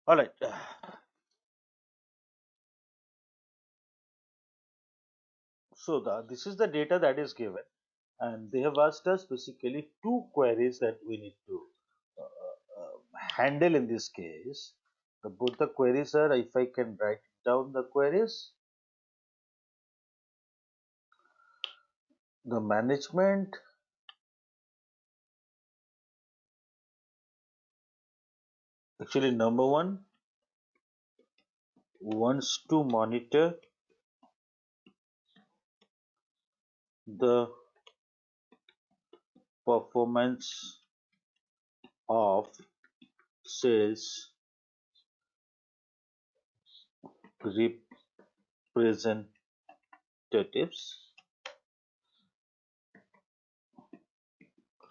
All right. So this is the data that is given, and they have asked us basically two queries that we need to handle in this case. Both the queries are, if I can write down the queries, the management actually number one wants to monitor the performance of sales representatives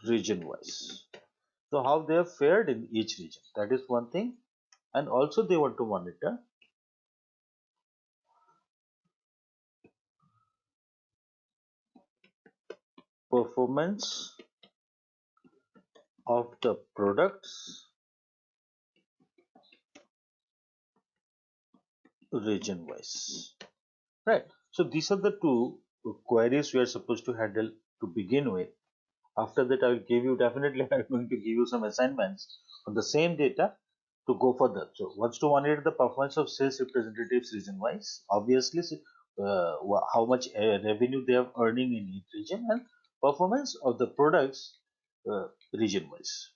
region wise. So how they have fared in each region, that is one thing. And also they want to monitor performance of the products region wise. Right. So these are the two queries we are supposed to handle to begin with. After that, I will give you definitely I'm going to give you some assignments on the same data to go further. So wants to monitor the performance of sales representatives region wise. Obviously, how much revenue they are earning in each region and performance of the products region wise.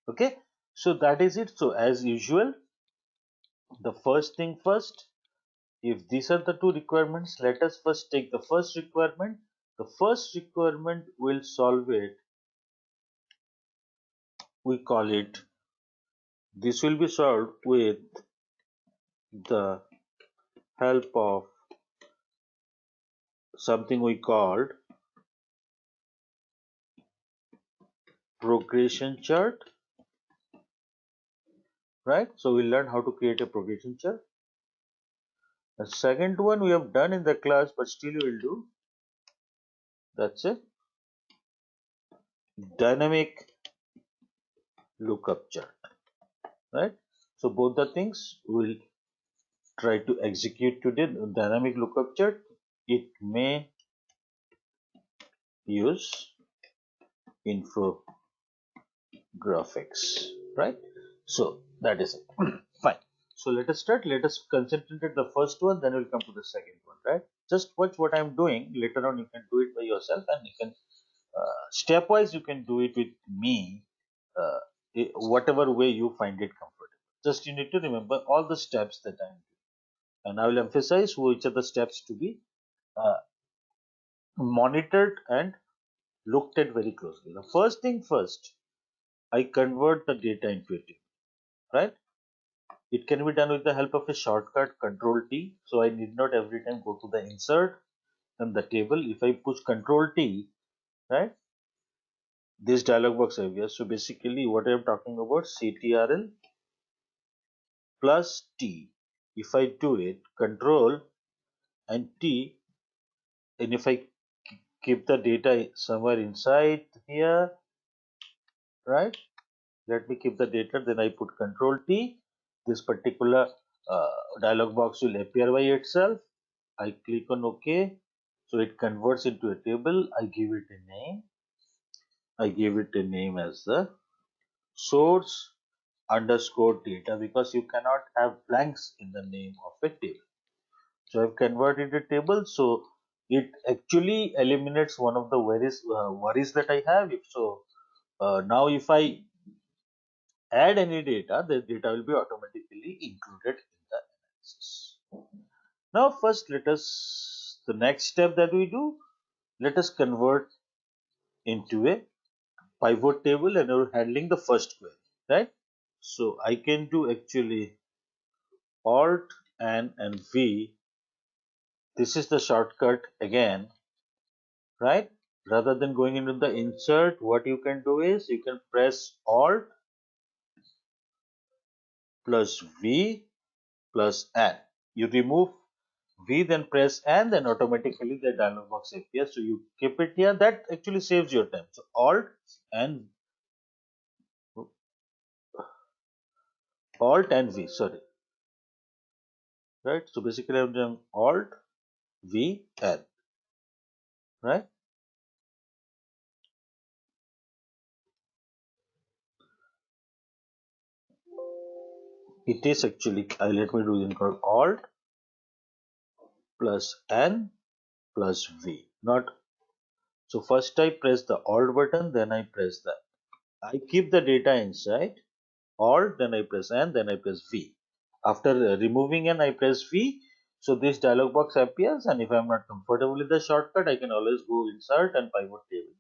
Okay. So that is it. So as usual, the first thing first, if these are the two requirements, let us first take the first requirement. The first requirement will solve it. We call it, this will be solved with the help of something we called progression chart, right? So we learn how to create a progression chart. The second one we have done in the class, but still we will do. That's it. Dynamic lookup chart, right? So both the things we'll try to execute today. Dynamic lookup chart, it may use infographics, right? So that is it. Fine. So let us start. Let us concentrate at the first one, then we'll come to the second one, right? Just watch what I'm doing. Later on you can do it by yourself, and you can stepwise you can do it with me, uh, whatever way you find it comfortable. Just you need to remember all the steps that I'm doing, and I will emphasize which are the steps to be uh, monitored and looked at very closely. The first thing first, I convert the data into a table, right? It can be done with the help of a shortcut Control T. So I need not every time go to the insert and the table. If I push Control T, right, this dialog box appears. So basically what I am talking about, CTRL plus T. If I do it, Control and T, and if I keep the data somewhere inside here, right? Let me keep the data, then I put Control T. This particular dialog box will appear by itself. I click on OK. So it converts into a table. I give it a name. I give it a name as the source underscore data, because you cannot have blanks in the name of a table. So I've converted a table. So it actually eliminates one of the worries that I have. If so, now if I add any data, the data will be automatically included in the analysis. Now first let us, the next step that we do, let us convert into a pivot table, and we're handling the first query, right? So I can do actually Alt and V. This is the shortcut again, right? Rather than going into the insert, what you can do is you can press Alt plus V plus N. You remove V, then press N, then automatically the dialog box appears. So you keep it here. That actually saves your time. So Alt and Alt and V, sorry, right? So basically I'm doing Alt V N, right? It is actually, let me do it called Alt plus N plus V. Not so first I press the Alt button, then I press the, I keep the data inside Alt, then I press N, then I press V. After removing N, I press V. So this dialog box appears, and if I'm not comfortable with the shortcut, I can always go insert and pivot table,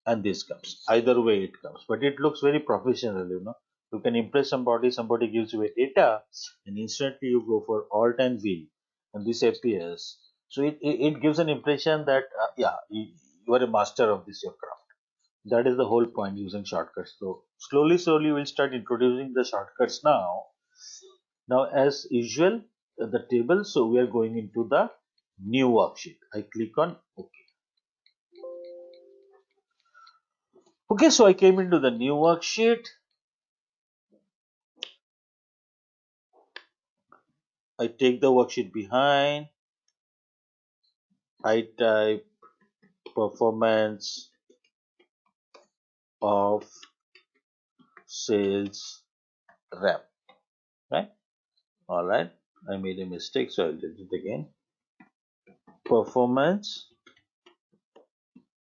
and this comes. Either way it comes, but it looks very professional, you know. You can impress somebody, somebody gives you a data, and instantly you go for Alt and V, and this appears. So it gives an impression that, yeah, you are a master of this your craft. That is the whole point using shortcuts. So slowly we'll start introducing the shortcuts now. Now as usual, the table, so we are going into the new worksheet. I click on OK. Okay, so I came into the new worksheet. I take the worksheet behind. I type performance of sales rep. Right? Alright. I made a mistake, so I'll do it again. Performance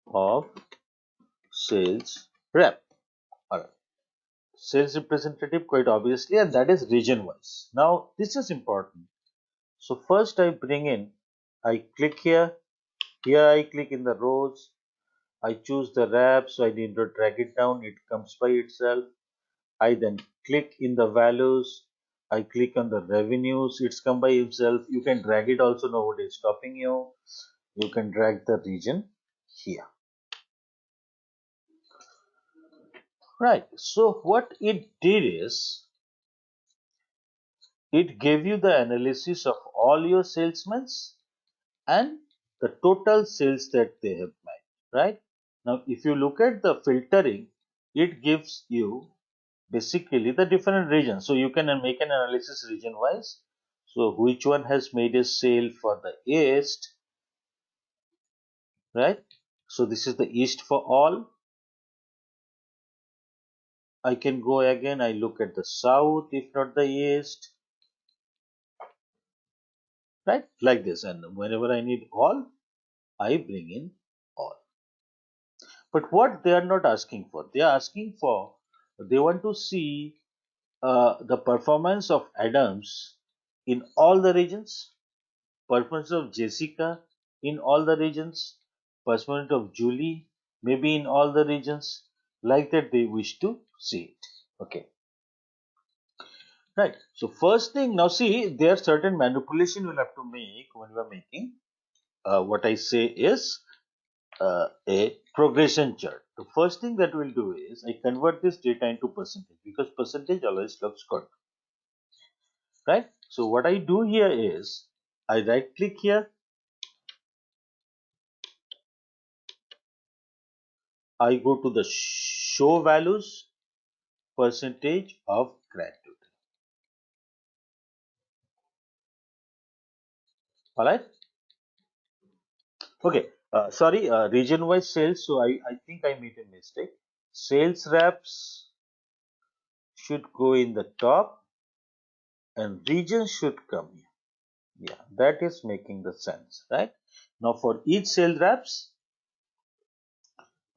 of sales rep. Alright. Sales representative, quite obviously, and that is region wise. Now this is important. So first I bring in, I click here, I click in the rows, I choose the wrap, so I need to drag it down, it comes by itself. I then click in the values, I click on the revenues, it's come by itself. You can drag it also, nobody is stopping you. You can drag the region here. Right, so what it did is, it gave you the analysis of all your salesmen and the total sales that they have made, right? Now, if you look at the filtering, it gives you basically the different regions. So you can make an analysis region wise. So which one has made a sale for the east, right? So this is the east for all. I can go again, I look at the south, if not the east, right? Like this. And whenever I need all, I bring in all. But what they are not asking for, they are asking for, they want to see the performance of Adams in all the regions, performance of Jessica in all the regions, performance of Julie maybe in all the regions, like that they wish to see it. Okay, right. So first thing, now see, there are certain manipulation we'll have to make when we are making what I say is a progression chart. The first thing that we'll do is I convert this data into percentage, because percentage always looks good, right? So what I do here is I right click here, I go to the show values, percentage of gratuity. All right. Okay. Sorry, region wise sales. So I think I made a mistake. Sales reps should go in the top and region should come here. Yeah, that is making the sense, right? Now for each sales reps,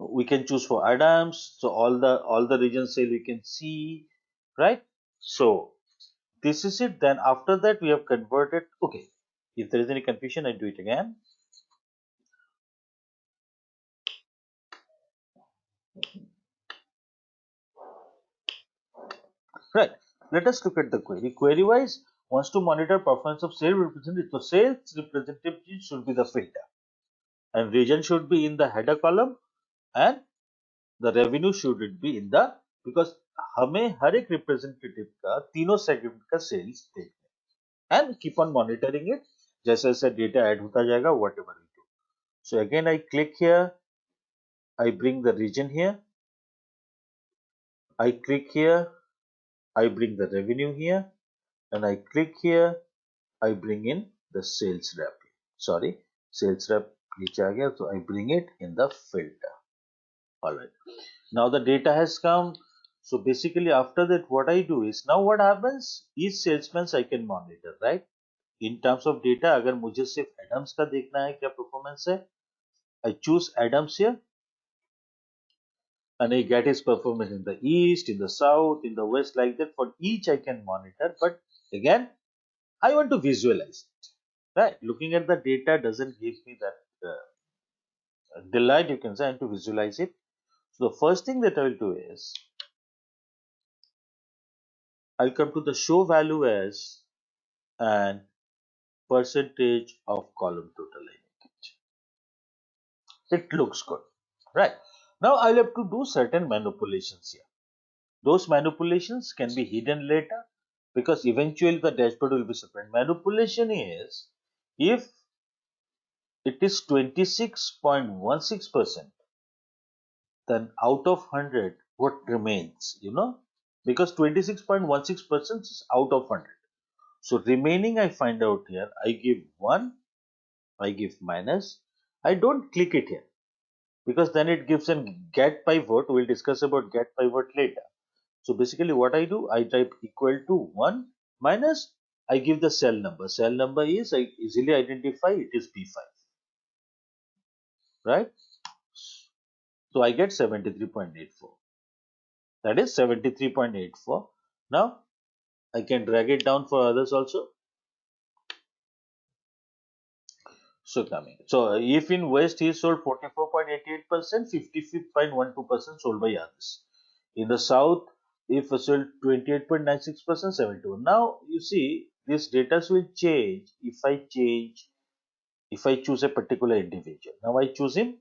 we can choose for Adams. So all the region sale we can see, right? So this is it. Then after that we have converted. Okay. If there is any confusion, I do it again. Right. Let us look at the query. Query wise wants to monitor performance of sales representative. So sales representative should be the filter, and region should be in the header column, and the revenue should it be in the, because हमें हर एक representative का तीनों segment का sales देखना है, and keep on monitoring it. जैसे जैसे data add होता जाएगा, whatever we do. So again I click here, I bring the region here, I click here, I bring the revenue here, and I click here, I bring in the sales rep. Sorry, sales rep नीचे आ गया, so I bring it in the filter. Alright. Now the data has come. So basically after that what I do is, now what happens, each salesman I can monitor, right? In terms of data, अगर मुझे सिर्फ Adams का देखना है क्या performance है, I choose Adams here and I get his performance in the east, in the south, in the west, like that. For each I can monitor, but again I want to visualize it, right? Looking at the data doesn't give me that delight, you can say. I want to visualize it. So the first thing that I will do is, I'll come to the show value as and percentage of column total. It looks good, right? Now I'll have to do certain manipulations here. Those manipulations can be hidden later, because eventually the dashboard will be separate. Manipulation is, if it is 26.16%, then out of 100 what remains, because 26.16% is out of 100. So remaining I find out here, I give 1, I give minus, I don't click it here, because then it gives a get pivot. We'll discuss about get pivot later. So basically what I do, I type equal to 1 minus, I give the cell number. Cell number is, I easily identify, it is P5, right? So I get 73.84. That is 73.84. Now I can drag it down for others also. So coming. So if in West he sold 44.88%, 55.12% sold by others. In the South, if sold 28.96%, 71. Now you see this data will change if I choose a particular individual. Now I choose him,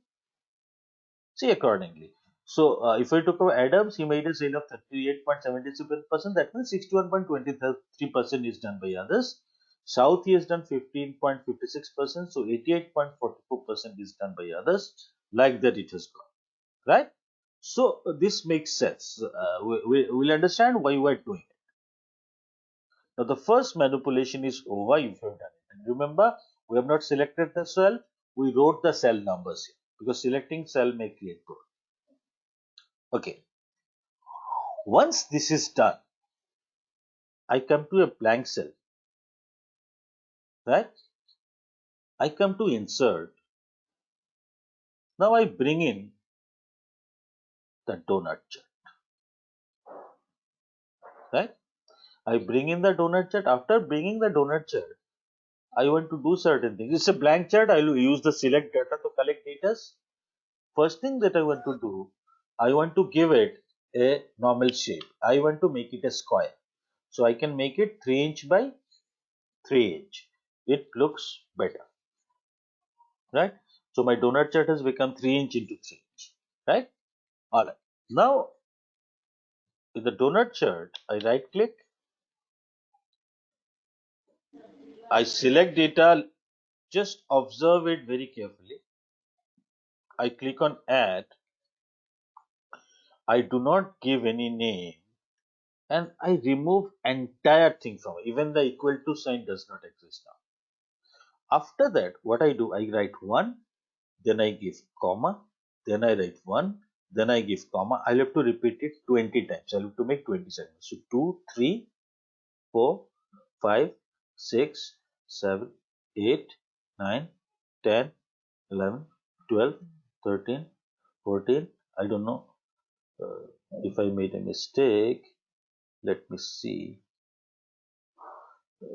see accordingly. So if I took over Adams, he made a sale of 38.77%. That means 61.23% is done by others. South he has done 15.56%. So 88.44% is done by others. Like that it has gone, right? So this makes sense. We'll understand why we are doing it. Now the first manipulation is over if you have done it. And remember, we have not selected the cell. We wrote the cell numbers here, because selecting cell may create problem. Okay. Once this is done, I come to a blank cell, right? I come to insert. Now I bring in the donut chart, right? I bring in the donut chart. After bringing the donut chart, I want to do certain things. It's a blank chart. I will use the select data to collect data. First thing that I want to do, I want to give it a normal shape. I want to make it a square. So I can make it 3 inch by 3 inch. It looks better, right? So my donut chart has become 3 inch into 3 inch, right? Alright. Now in the donut chart, I right click, I select data, just observe it very carefully. I click on add. I do not give any name, and I remove entire thing from it. Even the equal to sign does not exist now. After that, what I do, I write 1, then I give comma, then I write 1, then I give comma. I'll have to repeat it 20 times. I'll have to make 20 segments. So 2, 3, 4, 5, 6, 7, 8, 9, 10, 11, 12, 13, 14. I don't know if I made a mistake. Let me see.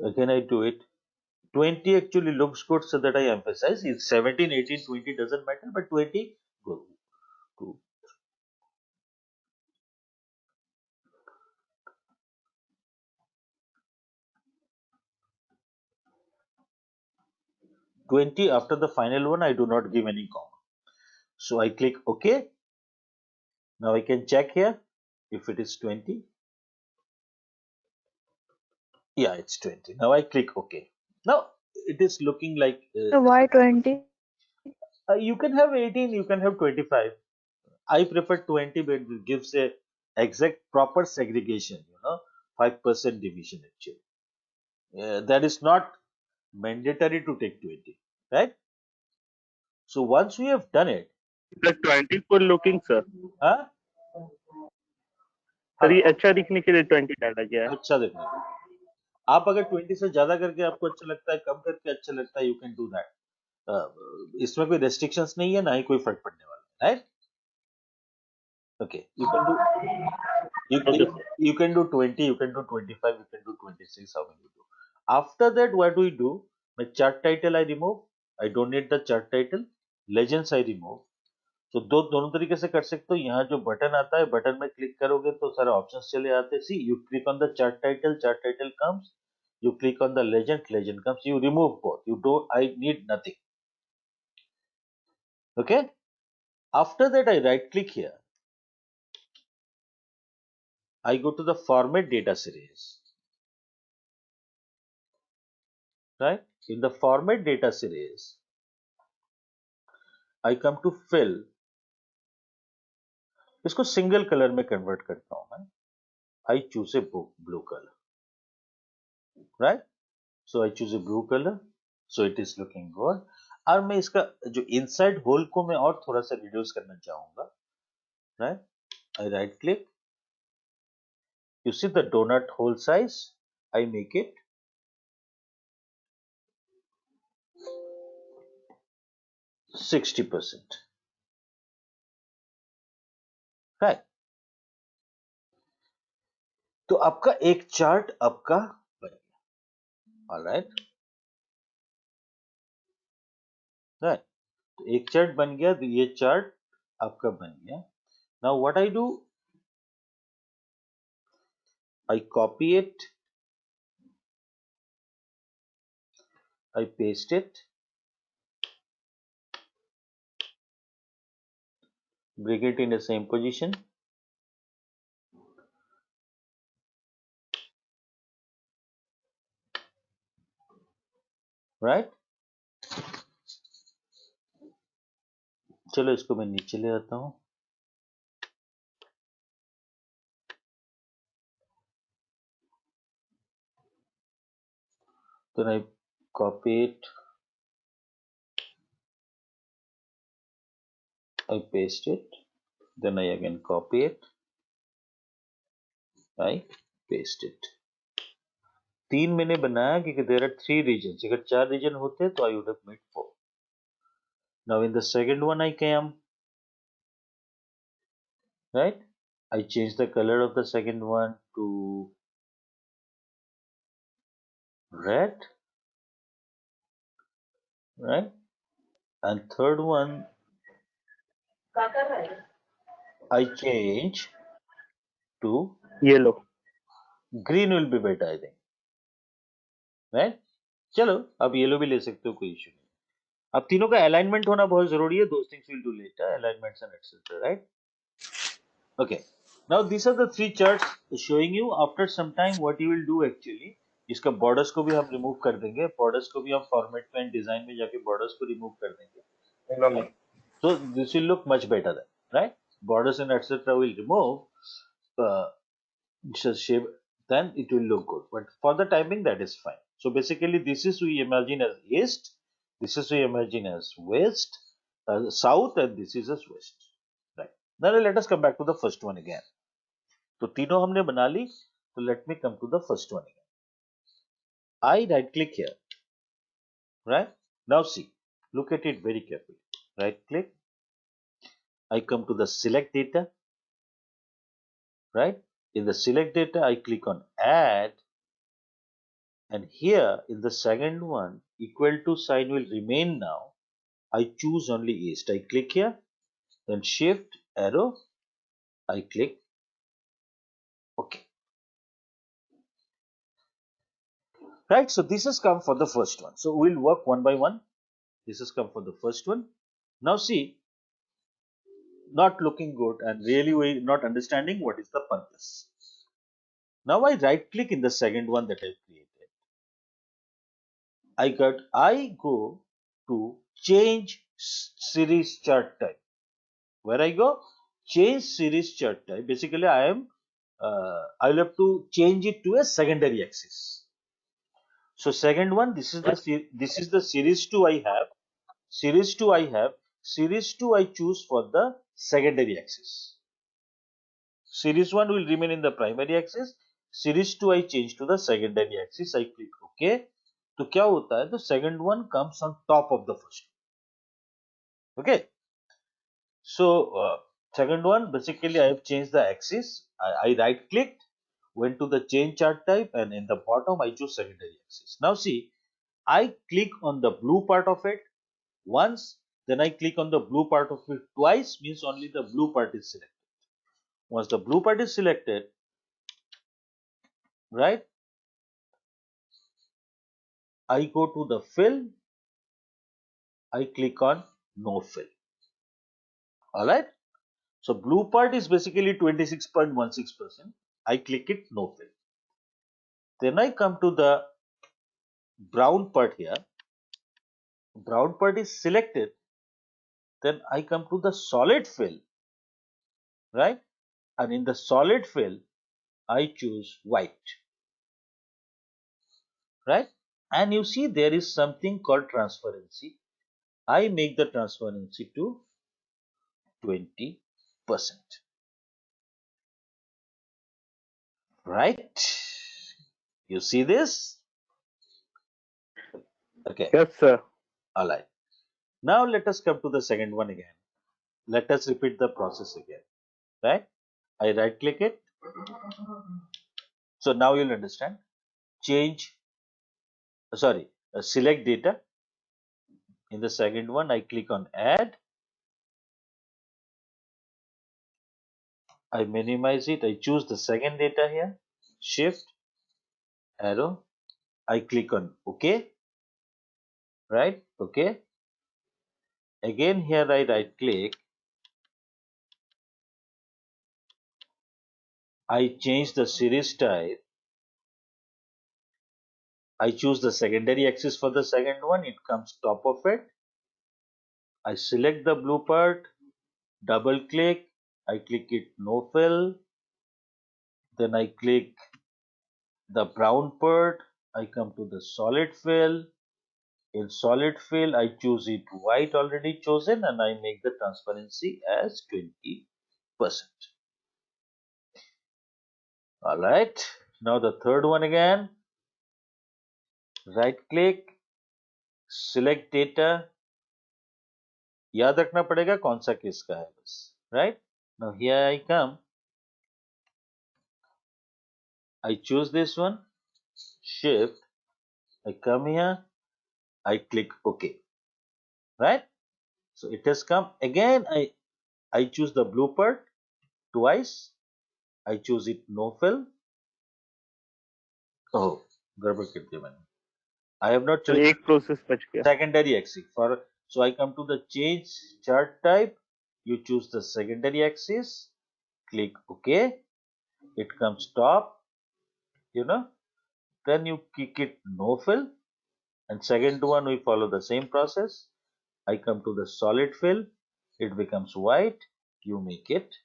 Again, I do it. 20 actually looks good, so that I emphasize. It's 17, 18, 20 doesn't matter, but 20, go. 2, 20 after the final one, I do not give any comma. So I click OK. Now I can check here if it is 20. Yeah, it's 20. Now I click OK. Now it is looking like So why 20? you can have 18, you can have 25. I prefer 20, but it gives a exact proper segregation. 5% deviation actually. That is not mandatory to take 20, right? So once we have done it, The 24 looking sir. हाँ sir ये हाँ अच्छा दिखने के लिए 20 डाला गया है. अच्छा देखने को। आप अगर 20 से ज्यादा करके आपको अच्छा लगता है, कम करके अच्छा लगता है, यू कैन डू दैट. इसमें कोई रेस्ट्रिक्शंस नहीं है, ना ही कोई फर्क पड़ने वाला है, right? Okay, Okay, sir. you can do 20, you can do 25, you can do 26, how many you do. After that, what do we do? My chart title I remove. I don't need the chart title. Legends I remove. तो दोनों तरीके से कर सकते हो. यहाँ जो button आता है, बटन में क्लिक करोगे तो सारे ऑप्शंस चले आते हैं. See you click on the chart title comes. You click on the legend comes. You remove both. You do. I need nothing. Okay. After that, I right click here. I go to the format data series. Right. In the format data series, I come to fill. इसको single colour में convert करता हूं मैं. I choose a blue color. Right. So I choose a blue color. So it is looking good. और मैं इसका जो inside whole को मैं और थोड़ा सा रिड्यूस करना चाहूंगा. Right. I right click. You see the donut hole size. I make it 60%. Right. तो आपका एक चार्ट आपका बन गया. ऑलराइट. राइट. तो एक चार्ट बन गया. तो ये चार्ट आपका बन गया. Now what I do, I copy it, I paste it, bring it in the same position. Right. चलो इसको मैं नीचे ले आता हूं. Then I copy it, I paste it, then I again copy it, I paste it. तीन मैंने बनाया क्योंकि there are 3 regions. अगर 4 region होते तो I would have made 4. Now in the second one I came, right? I change the color of the second one to red, right? And third one I change to Yellow. green. Will be better, I think. Right? चलो अब yellow भी ले सकते हो, कोई issue नहीं. अब तीनों का अलाइनमेंट होना बहुत जरूरी है. those things we'll do later, alignments and etc. Right? Okay. Now these are the 3 charts showing you after some time what you will do actually. इसका बॉर्डर्स को भी हम रिमूव कर देंगे. बॉर्डर्स को भी हम फॉर्मेट में एंड डिजाइन में जाके बॉर्डर्स को रिमूव कर देंगे. Right? So this will look much better then, right? Borders and etc. will remove. Shape, then it will look good. But for the timing, that is fine. So basically, this is we imagine as east, this is we imagine as west, south, and this is as west. Right. Now let us come back to the first one again. तो तीनों हमने बना ली. So let me come to the first one again. I right click here. Right. Now see, look at it very carefully. Right click. I come to the select data. Right. In the select data, I click on add. And here in the second one, equal to sign will remain now. I choose only east. I click here, then shift arrow, I click OK. Right, so this has come for the first one. So we'll work one by one. This has come for the first one. Now see, not looking good and really we're not understanding what is the purpose. Now I right click in the second one that I created. I go to change series chart type. Where I go? Change series chart type. Basically, I am I'll have to change it to a secondary axis. So second one, this is the series 2 I have. Series 2 I have. Series 2 I choose for the secondary axis. Series 1 will remain in the primary axis. Series 2 I change to the secondary axis. I click OK. तो क्या होता है? The second one comes on top of the first. Okay. So second one, basically I have changed the axis. I right clicked, went to the change chart type, and in the bottom I choose secondary axis. Now see, I click on the blue part of it once, then I click on the blue part of it twice, means only the blue part is selected. Once the blue part is selected, right, I go to the fill, I click on no fill. Alright. So blue part is basically 26.16%. I click it no fill. Then I come to the brown part here. Brown part is selected. Then I come to the solid fill, right? And in the solid fill, I choose white, right? And you see there is something called transparency. I make the transparency to 20%, right? You see this? Okay, Yes, sir. all right. Now let us come to the second one again. Let us repeat the process again, right? I right click it. So now you'll understand. Change, select data. In the second one, I click on add. I minimize it. I choose the second data here. Shift, arrow. I click on OK. Right? OK. Again here I right click. I change the series type. I choose the secondary axis for the second one. It comes top of it. I select the blue part. Double click. I click it no fill. Then I click the brown part. I come to the solid fill. In solid fill, I choose it white already chosen and I make the transparency as 20%. Alright, now the third one again. Right click, select data. याद रखना पड़ेगा कौन सा किसका है बस. Right? Now here I come. I choose this one. Shift. I come here. I click OK. Right? So it has come. Again, I choose the blue part twice. I choose it no fill. Oh, गड़बड़ कर दिया मैंने. I have not sir chosen एक process बच गया. secondary axis. So I come to the change chart type. You choose the secondary axis. Click OK. It comes top. Then you kick it no fill. And second one we follow the same process. I come to the solid fill. It becomes white. You make it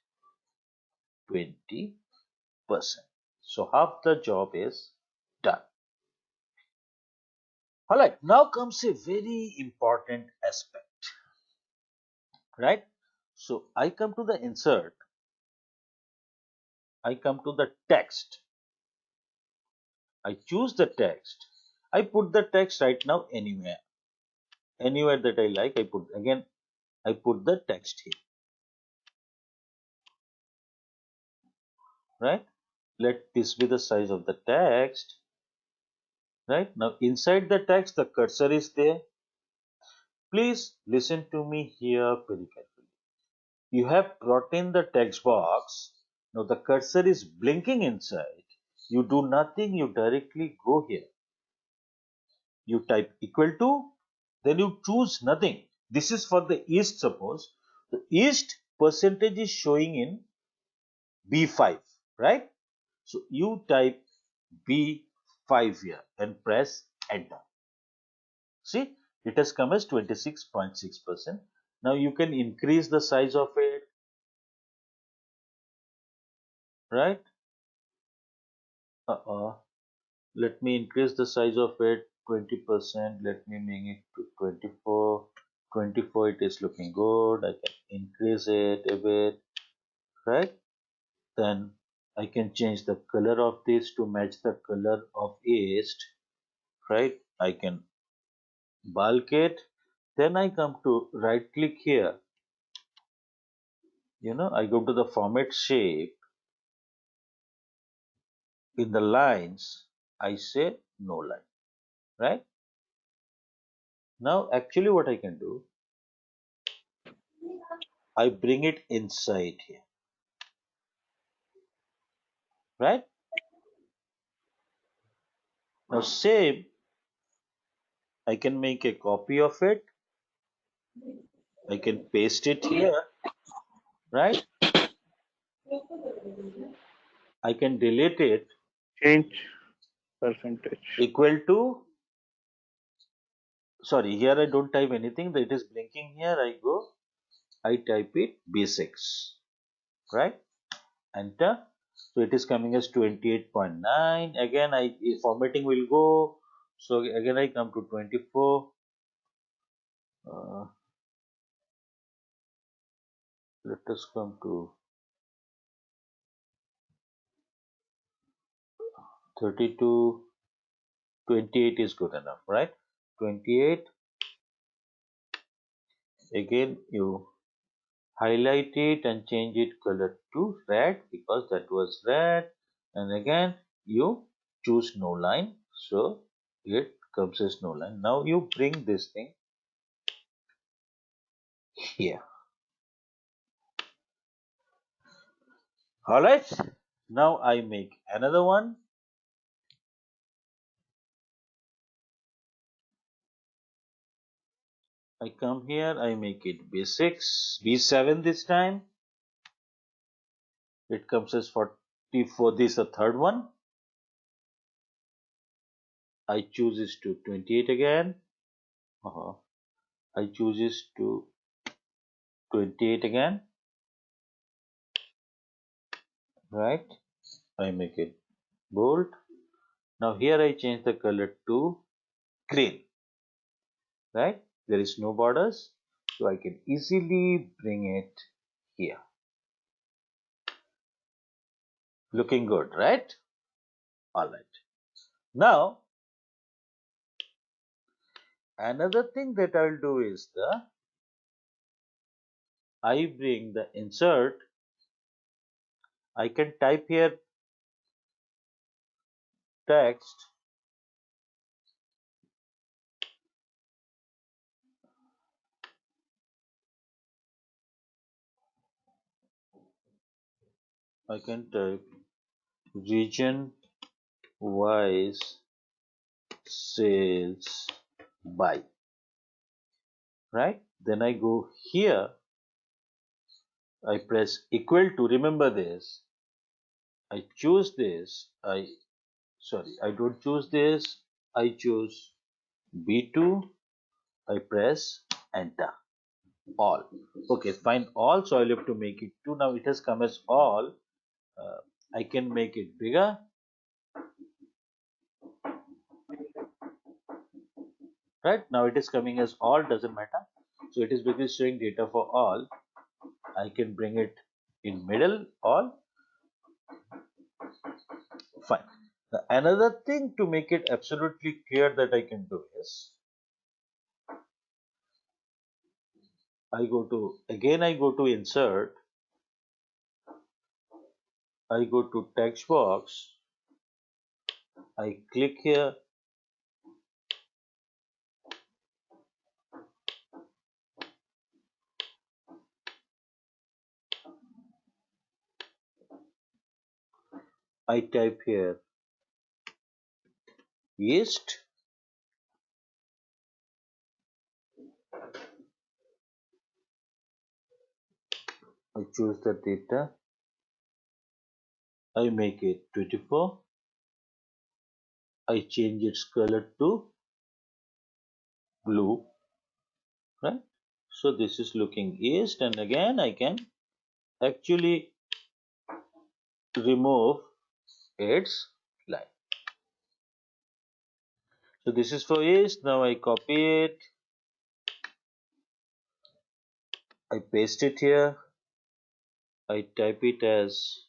20%. So half the job is done. Alright, now comes a very important aspect, right? So I come to the insert, I come to the text, I choose the text, I put the text right now anywhere that I like. I put the text here, right? Let this be the size of the text, right? Now inside the text, the cursor is there. Please listen to me here very carefully. You have brought in the text box. Now the cursor is blinking inside. You do nothing, you directly go here. You type equal to, then you choose nothing. This is for the east, suppose. The east percentage is showing in B5, right? So you type B5 here and press enter. See, it has come as 26.6%. Now you can increase the size of it, right? Let me increase the size of it 20%. Let me make it to 24. 24, it is looking good. I can increase it a bit, right? Then I can change the color of this to match the color of east, right? I can bulk it. Then I come to right click here. I go to the format shape. In the lines, I say no line, right? Now, actually, what I can do, I bring it inside here, right? Now, same, I can make a copy of it. I can paste it here, right? I can delete it Change percentage. equal to, sorry, here I don't type anything. It is blinking here. I type it B6, right? Enter. So it is coming as 28.9. Again, formatting will go. So again, I come to 24. Let us come to 32. 28 is good enough, right? 28. Again, you highlight it and change it color to red because that was red. And again, you choose no line. So it comes as no line. Now you bring this thing here. All right. Now I make another one. I come here, I make it B6, B7 this time. It comes as 44. This is the third one. I choose this to 28 again. I choose this to 28 again. Right. I make it bold. Now here I change the color to green. Right. There is no borders. So I can easily bring it here. Looking good, right? All right. Now, another thing that I'll do is I bring the insert. I can type here text. I can type region wise sales by, right? Then I go here. I press equal to. Remember this. I choose this. I don't choose this. I choose B2. I press enter. All. Okay, find all. So I'll have to make it 2. Now it has come as all. I can make it bigger. Right now it is coming as all, doesn't matter. So it is basically showing data for all. I can bring it in middle, all. Fine. Now, another thing to make it absolutely clear that I can do is I go to insert. I go to text box. I click here. I type here east. I choose the data. I make it 24. I change its color to blue, right? So this is looking east, and again I can actually remove its line. So this is for east. Now I copy it. I paste it here. I type it as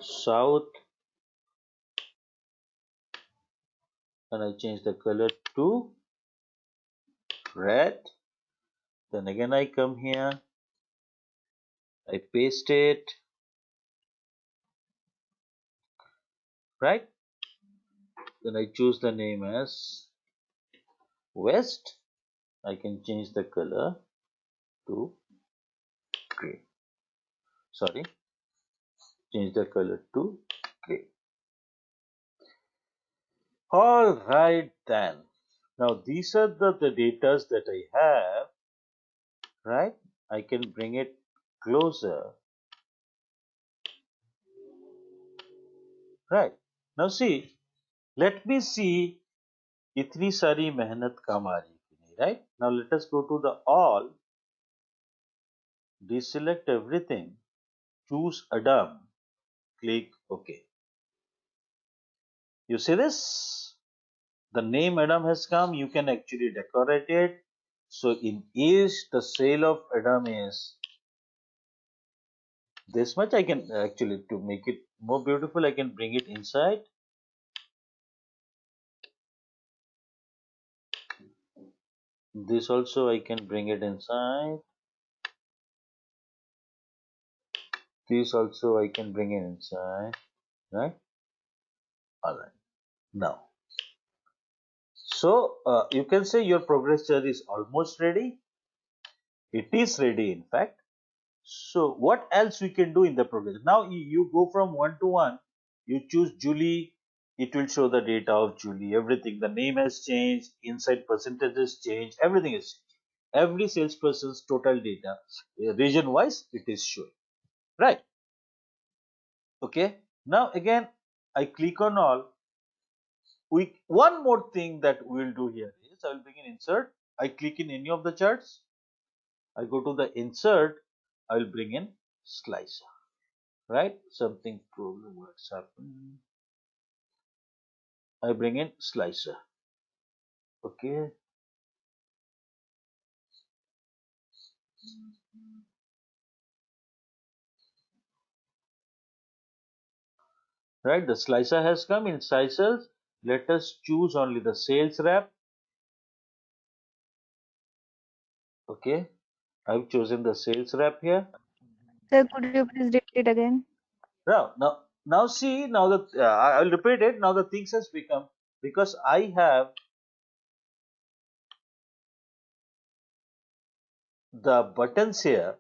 south and I change the color to red. Then again I come here. I paste it. Right? Then I choose the name as west. I can change the color to gray. Sorry, change the color to gray. All right then. Now these are the data that I have, right? I can bring it closer, right? Now see, let me see इतनी सारी मेहनत कम आ रही कि नहीं, right? Now let us go to the all, deselect everything, choose Adam, click OK. You see this? The name Adam has come. You can actually decorate it. So in east, the sale of Adam is this much. I can actually, to make it more beautiful, I can bring it inside. This also I can bring it inside. This also I can bring it inside. Right? Alright. Now, so you can say your progress chart is almost ready. It is ready, in fact. So what else we can do in the progress? Now you go from 1 to 1. You choose Julie. It will show the data of Julie. Everything. The name has changed. Inside percentages changed. Everything is changed. Every salesperson's total data, region wise, it is showing. Right. Okay. Now again, I click on all. One more thing that we will do here is I will bring in insert. I click in any of the charts. I go to the insert. I will bring in slicer. Right? Something problem what's happened. I bring in slicer. Okay. Right, the slicer has come in slicers. Let us choose only the sales rep. Okay, I've chosen the sales rep here. Sir, could you please repeat it again? Now see, now that I'll repeat it. Now the things has become, because I have the buttons here.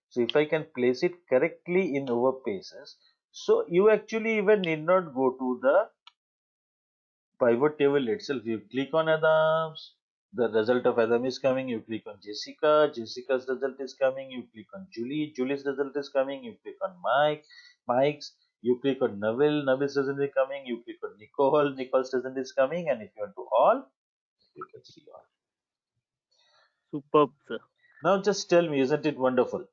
So if I can place it correctly in our pages, so you actually even need not go to the pivot table itself. You click on Adams, the result of Adam is coming. You click on Jessica, Jessica's result is coming. You click on Julie, Julie's result is coming. You click on Mike's. You click on Neville, Neville's result is coming. You click on Nicole, Nicole's result is coming. And if you want to all, you can see all. Superb, sir. Now just tell me, isn't it wonderful?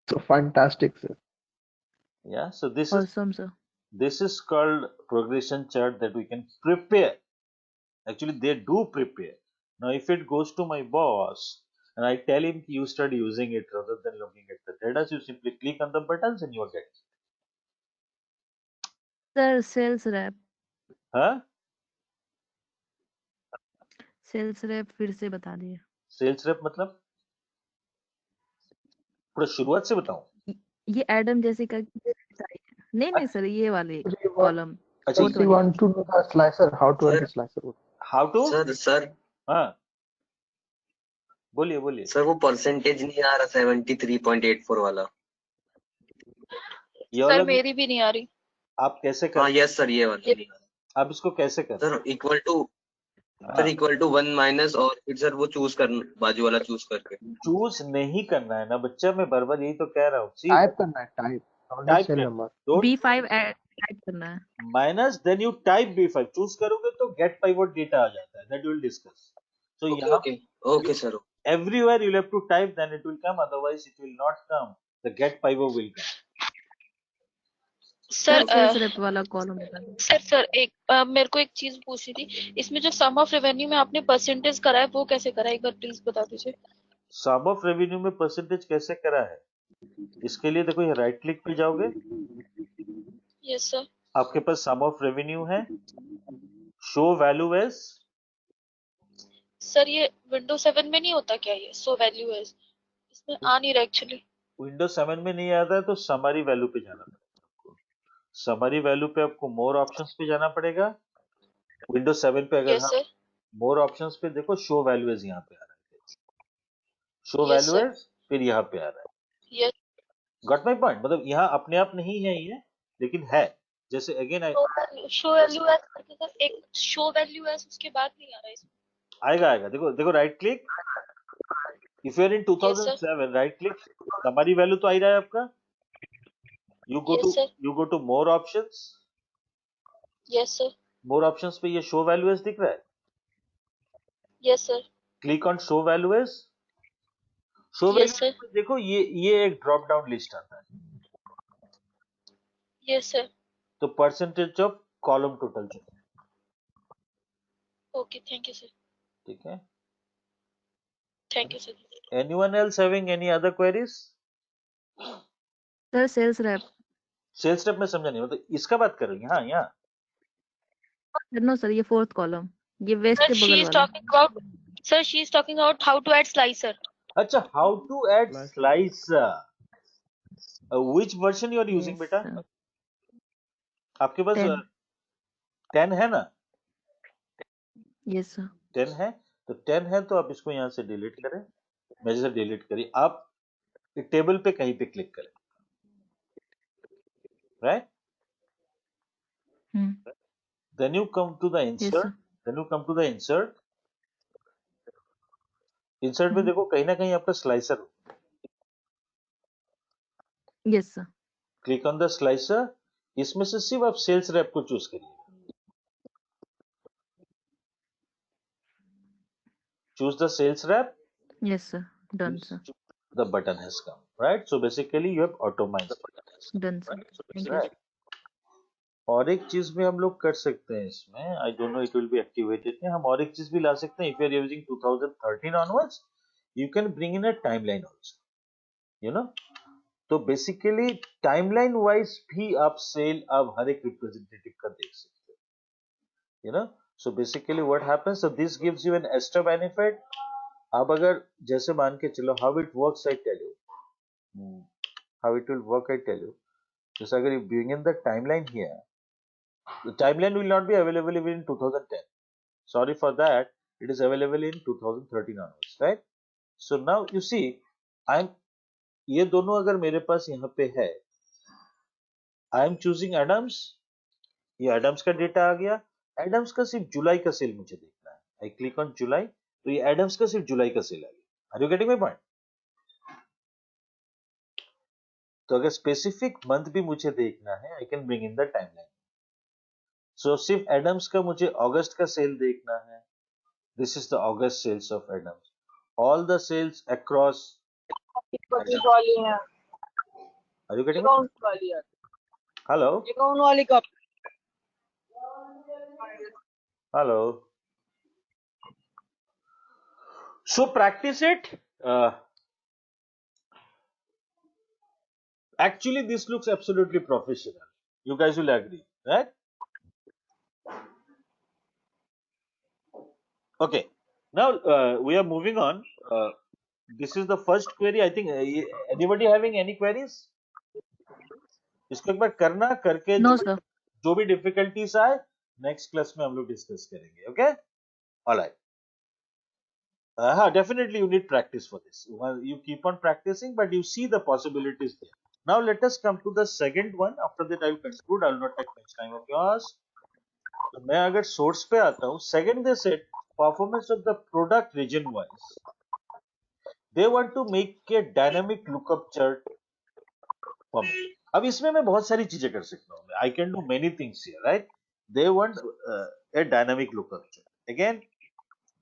So fantastic, sir. Yeah. So this Awesome, sir. is called progression chart that we can prepare. Actually, they do prepare. Now, if it goes to my boss and I tell him you start using it rather than looking at the data, so you simply click on the buttons and you are getting. Sir, sales rep. हाँ? Sales rap फिर से बता दिए sales rape मतलब पूरा शुरुआत से बताऊं? ये एडम जेसिका की वेबसाइट है नहीं सर ये वाले So you want, कॉलम अच्छा so you want to know the slicer, how to enter slicer? how to? Sir हाँ बोलिए सर वो परसेंटेज नहीं आ रहा 73.84 वाला। ये सर वाला मेरी भी नहीं आ रही। आप कैसे कर? हाँ यस सर ये वाला नहीं आ रहा। आप इसको कैसे कर? Sir equal to sir equal to 1 minus और फिर सर वो चूज करना बाजू वाला चूज करके। चूज नहीं करना है ना बच्चा, मैं बार बार यही तो कह रहा हूँ। टाइप करना है, type cell number B5 type करना है minus then you type B5 choose करोगे तो गेट पाइवट डेटा आ जाता है, दैट विल डिस्कस। सो यहाँ okay sir everywhere you'll have to type, then it will come, otherwise it will not come. The get pivot will come. Sir sir sales rep वाला column बता दो। Sir एक मेरे को एक चीज पूछनी थी, इसमें जो सम ऑफ रेवेन्यू में आपने परसेंटेज करा है वो कैसे करा है, एक बार प्लीज बता दीजिए। सम ऑफ रेवेन्यू में परसेंटेज कैसे करा है, इसके लिए देखो ये राइट क्लिक पे जाओगे, यस सर। आपके पास सम ऑफ रेवेन्यू है, शो वैल्यू एज, सर ये विंडो 7 में नहीं होता क्या, ये सो वैल्यू है इसमें आ नहीं रहा एक्चुअली। विंडोज 7 में नहीं आता है तो समरी वैल्यू पे जाना पड़ेगा आपको। समरी वैल्यू पे आपको मोर ऑप्शंस पे जाना पड़ेगा। विंडोज 7 पे अगर यस हम सर। मोर ऑप्शंस पे देखो, शो वैल्यू एज यहाँ पे आ रहा है, show yes value sir. As फिर यहाँ पे आ रहा है। यस गॉट माई पॉइंट, मतलब यहाँ अपने आप नहीं है ये, लेकिन है। जैसे अगेन शो वैल्यू एज करके सर, एक शो वैल्यू एज उसके बाद नहीं आ रहा है इसमें। आएगा आएगा, देखो देखो right click, if you are in yes sir. 2007 right click, summary value तो आ ही रहा है आपका, you yes sir. Go to more options, yes sir. More options पे ये शो वैल्यू एज दिख रहा है, yes sir. Click on show value as. Show yes value sir. में देखो ये एक ड्रॉप डाउन लिस्ट आता है, यस सर। तो परसेंटेज ऑफ कॉलम टोटल जो है, ओके थैंक यू सर। ठीक है। Thank you sir. Anyone else having any other queries? Sir sales rep. Sales rep में समझा नहीं, मतलब इसका बात कर रही हैं, हाँ यहाँ। नो सर, ये फोर्थ कॉलम, ये वेस्ट सर के शी बगल इज वाला। Talking about sir she is talking about how to add slicer. अच्छा, how to add slicer, which version you are using yes बेटा? सर, आपके पास 10। 10 है ना? Yes sir. 10 है, तो 10 है तो आप इसको यहाँ से डिलीट करें, मैं जैसे डिलीट करिए, आप टेबल पे कहीं पे क्लिक करें, right, then you come to the yes insert, sir. Then you come to the insert, insert में देखो कहीं ना कहीं आपका slicer, yes sir. Click on the slicer, इसमें से सिर्फ आप सेल्स रैप को चूज करिए, choose the sales rep, yes sir, done sir. the button has come, right? So basically you have automized it, done sir, thank you. right? और एक चीज भी हम लोग कर सकते हैं इसमें, I don't know it will be activated, हम और एक चीज भी ला सकते हैं, if you are using 2013 onwards you can bring in a timeline also, you know, तो बेसिकली टाइमलाइन वाइज भी आप सेल अब हर एक रिप्रेजेंटेटिव का देख सकते हो, you know, so basically what happens, so this gives you an extra benefit। अब अगर जैसे मान के चलो, how it works I tell you, how it will work I tell you, जैसे अगर you bring in the timeline here, the timeline will not be available even in 2010, sorry for that, it is available in 2013 onwards, right? So now you see I'm, ये दोनों अगर मेरे पास यहाँ पे है, I am choosing Adams, ये Adams का data आ गया, एडम्स का सिर्फ जुलाई का सेल मुझे देखना है, आई क्लिक ऑन जुलाई, तो ये एडम्स का सिर्फ जुलाई का सेल आ गया, are you getting my point? तो अगर स्पेसिफिक मंथ भी मुझे देखना है, I can bring in the timeline, so सिर्फ एडम्स का मुझे अगस्त का सेल देखना है, this is the August sales of Adams, all the sales across, are you getting? Hello hello, so practice it, actually this looks absolutely professional, you guys will agree, right? Okay, now we are moving on, this is the first query, I think anybody having any queries, इसको एक बार करना, करके no sir. जो भी difficulties आए next class में हम लोग डिस्कस करेंगे, ओके, ऑलराइट। हाँ, definitely you need practice for this, you keep on practicing but you see the possibilities there। Now let us come to the second one, after that I will conclude, I will not take much time of yours। तो मैं अगर source पे आता हूँ, second they set performance of the product region wise, they want to make a dynamic lookup chart for me. अब इसमें मैं बहुत सारी चीजें कर सकता हूँ, I can do many things here, right? They want a dynamic lookup chart, again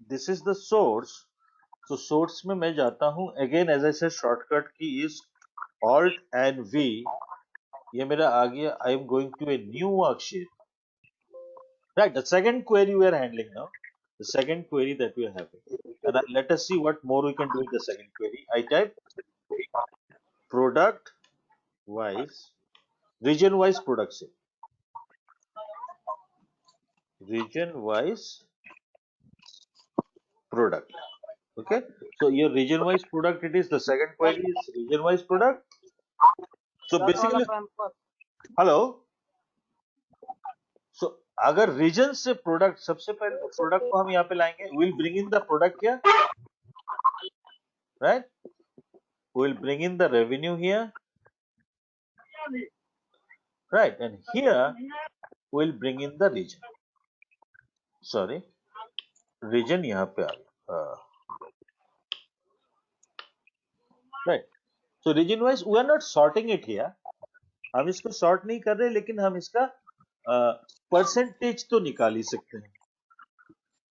this is the source, तो सोर्स में मैं जाता हूं, again as I said shortcut key is alt and we ये मेरा आ गया. I am going to a new worksheet. Right, the second query we are handling now. The second query that we are having. And let us see what more we can do in the second query. I type product wise, region wise product sale. Region wise product. Okay, so your region wise product, it is the second query is region wise product. So basically, hello. So अगर region से product, सबसे पहले तो product को हम यहाँ पे लाएंगे. Will bring in the product here, right. Will bring in the revenue here, right. And here will bring in the region. Sorry, region यहाँ पे आ गया, right. So region wise we are not sorting it here. हम इसको sort नहीं कर रहे, लेकिन हम इसका परसेंटेज तो निकाल ही सकते हैं.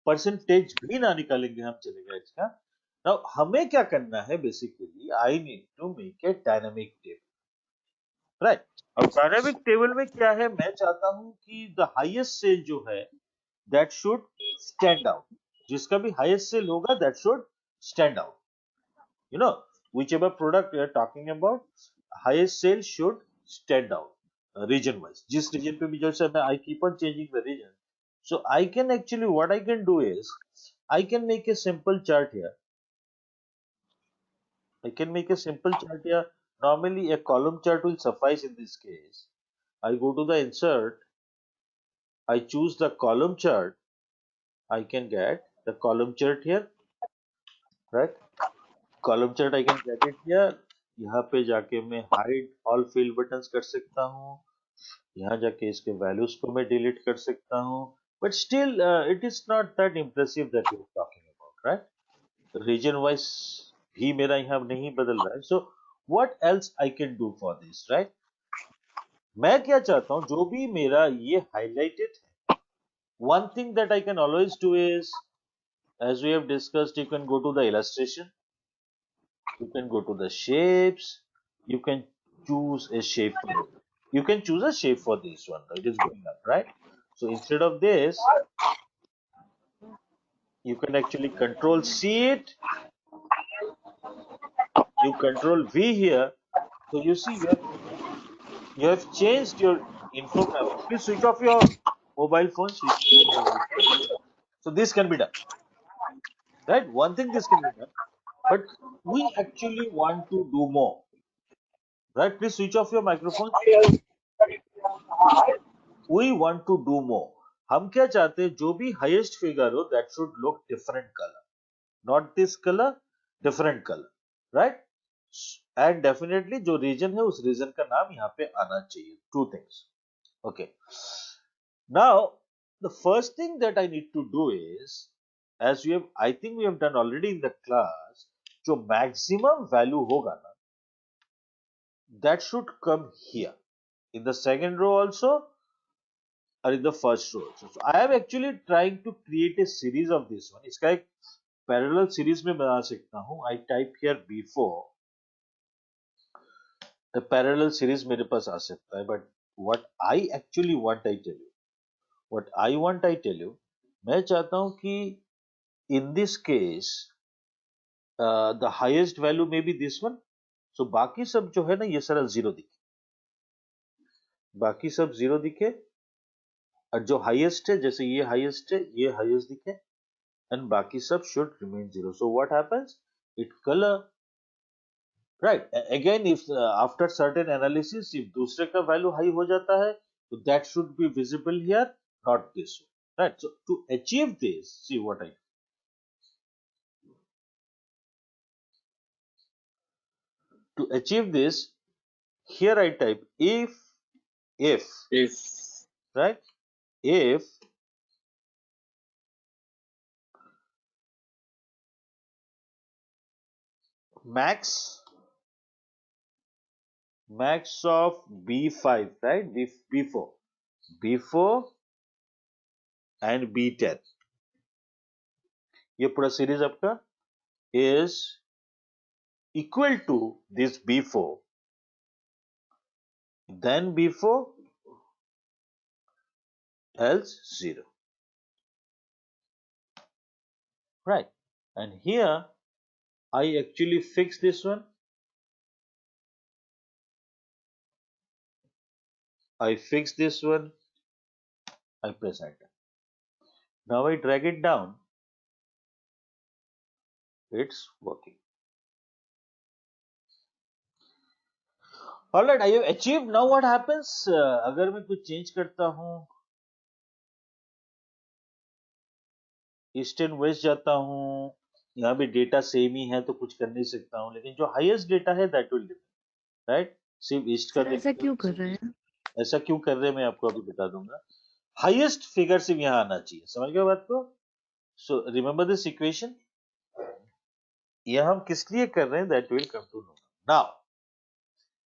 परसेंटेज भी ना निकालेंगे हम, चलेगा इसका. नाउ हमें क्या करना है, basically I need to make a dynamic table, right. अब डायनामिक टेबल में क्या है, मैं चाहता हूं कि द हाईएस्ट सेल जो है दैट शुड स्टैंड आउट. जिसका भी हाईएस्ट सेल होगा that should stand out. You know, whichever product we are talking about, highest sale should stand out region wise. जिस region पे भी, जैसे मैं I keep on changing the region, so I can actually, what I can do is I can make a simple chart here. I can make a simple chart here. Normally a column chart will suffice in this case. I go to the insert, I choose the column chart. I can get the column chart here, right. Column chart I can get it here. यहाँ पे जाके मैं hide all field buttons कर सकता हूँ. यहाँ जाके इसके वैल्यूज को मैं डिलीट कर सकता हूँ. But still it is not that impressive that you are talking about, right. Region wise भी मेरा यहाँ नहीं बदल रहा है. So what else I can do for this, right. मैं क्या चाहता हूँ, जो भी मेरा ये हाईलाइटेड है, one thing that I can always do is, as we have discussed, you can go to the illustration. You can go to the shapes. You can choose a shape. You can choose a shape for this one. It is going up, right? So instead of this, you can actually control C it. You control V here. So you see you have changed your infographic. Please switch off your mobile phone. Switch off your mobile phone. So this can be done, right? One thing this can be done, but we actually want to do more, right? Please switch off your microphone. We want to do more. हम क्या चाहते हैं, जो भी highest figure हो that should look different colour, not this colour, different colour, right. And definitely जो region है उस रीजन का नाम यहाँ पे आना चाहिए. Two things. Okay, now the first thing that I need to do is, as we have, I think we have done already in the class, जो मैक्सिमम वैल्यू होगा ना that should come here in the second row also or in the first row also. So I am actually trying to create a series of this one. इसका एक parallel series में बना सकता हूँ. I type here B4. The parallel series मेरे पास आ सकता है. But what I actually want, I tell you. What I want, I tell you. मैं चाहता हूँ कि in this case the highest value may be this one. So बाकी सब जो है ना ये सारा जीरो दिखे. बाकी सब जीरो दिखे. और जो हाईएस्ट है, जैसे ये हाईएस्ट है, ये हाईएस्ट दिखे, एंड बाकी सब should remain zero. So what happens, it colour, right. Again if after certain analysis, if दूसरे का वैल्यू हाई हो जाता है तो that should be visible here, not this, right. So to achieve this, see what I, to achieve this, here I type if, right, if max of B5, right, B4 and B10, ये पूरा series आपका is equal to this B4 then before, else 0. Right. And here I actually fix this one. I fix this one. I press enter. Now I drag it down. It's working. Alright, I have achieved. Now what happens? अगर मैं कुछ change करता हूँ, east and waste जाता हूँ, यहाँ भी data same ही है तो कुछ कर नहीं सकता हूँ, लेकिन जो हाईएस्ट डेटा है दैट विल डिपेंड, राइट? सिर्फ ईस्ट का सर ऐसा क्यों कर रहे हैं? ऐसा क्यों कर रहे हैं मैं आपको अभी बता दूंगा. हाईएस्ट फिगर सिर्फ यहाँ आना चाहिए. समझ गए बात को? So remember this equation. यह हम किस लिए कर रहे हैं that will come to know. Now